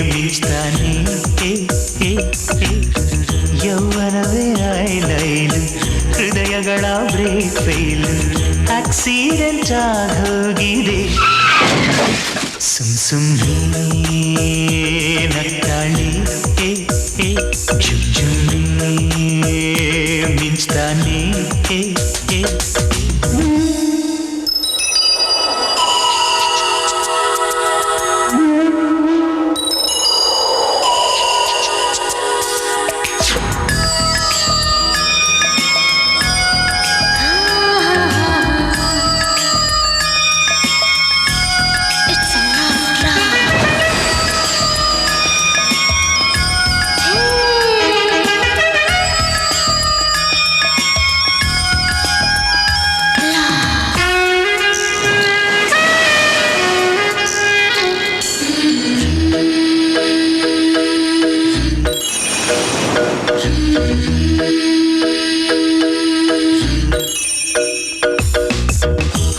ಮಿಂಚ್ತಾನೆ ಯೌವನವೇ ಐಲೈಲು ಹೃದಯಗಳ break fail accident ಆಗೋಗಿದೆ ಸುಮ್ಸುಮ್ಮನೆ ನಗ್ತಾಳೆ ಜುಮ್ಜುಮ್ಮೆ ಮಿಂಚ್ತಾನೆ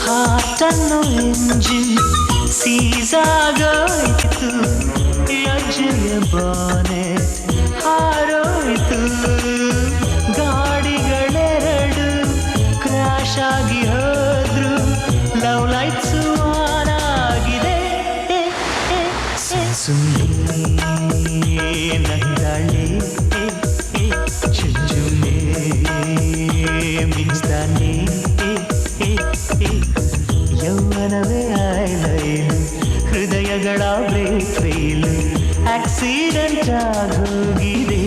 ಹಾಟನ್ನು engine ಸೀಸಾಗೋಯ್ತು ಲಜ್ಜೆಯ bonnet ಹಾರೋಯ್ತು ಗಾಡಿಗಳೆರಡು crash ಆಗಿ ಹೋದ್ರು ಲವ್ ಲೈಟ್ಸು ಆನ್ ಆಗಿದೆ ಸುಮ್ಮನೆ ನಗ್ತಾಳೆ ಚುಚ್ಚುಮ್ಮೆ ಮಿಂಚ್ತಾನೆ ಯೌವನವೇ ಐಲೈಲು ಹೃದಯಗಳ ಬ್ರೇಕ್ ಫೇಲು ಆಕ್ಸಿಡೆಂಟ್ ಆಗೋಗಿದೆ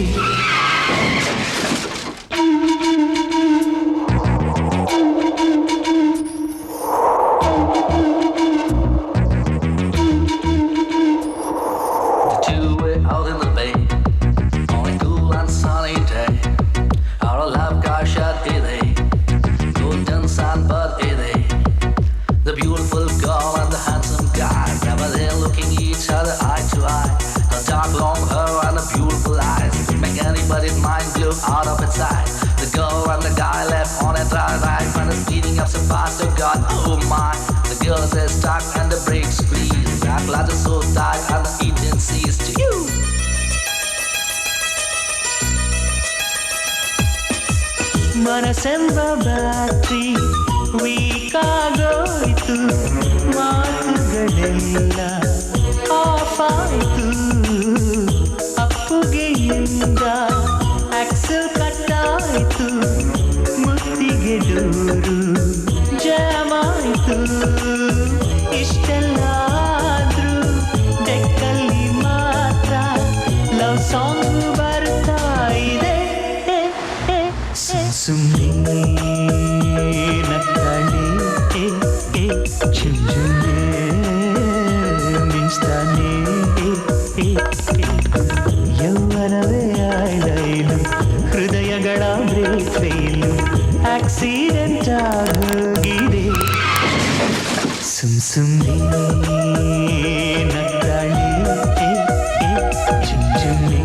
The beautiful girl and the handsome guy never there looking each other eye to eye. Her dark long hair and the beautiful eyes make anybody's mind blow out of its sight. The girl and the guy left on a dry ride when the speeding up so fast, oh God, oh my. The girl says stuck and the brakes please. That blood is so tight and the engine sees to you. ಮನಸ್ಸೆಂಬ battery weak ಆಗೋಯ್ತು ಮಾತುಗಳೆಲ್ಲ of ಆಯ್ತು ಅಪ್ಪುಗೆಯಿಂದ axle ಕಟ್ಟಾಯ್ತು ಮುತ್ತಿಗೆ door jam ಆಯ್ತು ಇಷ್ಟೆಲ್ಲ ಆದ್ರೂ ಡೆಕ್ಕಲ್ಲಿ ಮಾತ್ರ love song ಬರ್ತಾ ಇದೆ ಸುಮ್ಮನೆ ನಗ್ತಾಳೆ ಚುಂಜುಮ್ಮೆ ಮಿಂಚ್ತಾನೆ ಯೌವನವೇ ಐಲೈಲು ಹೃದಯಗಳ ಬ್ರೇಕ್ ಫೇಲು ಆಕ್ಸಿಡೆಂಟ್ ಆಗೋಗಿದೆ ಸುಮ್ಮನೆ ನಗ್ತಾಳೆ ಚುಂಜುಮ್ಮೆ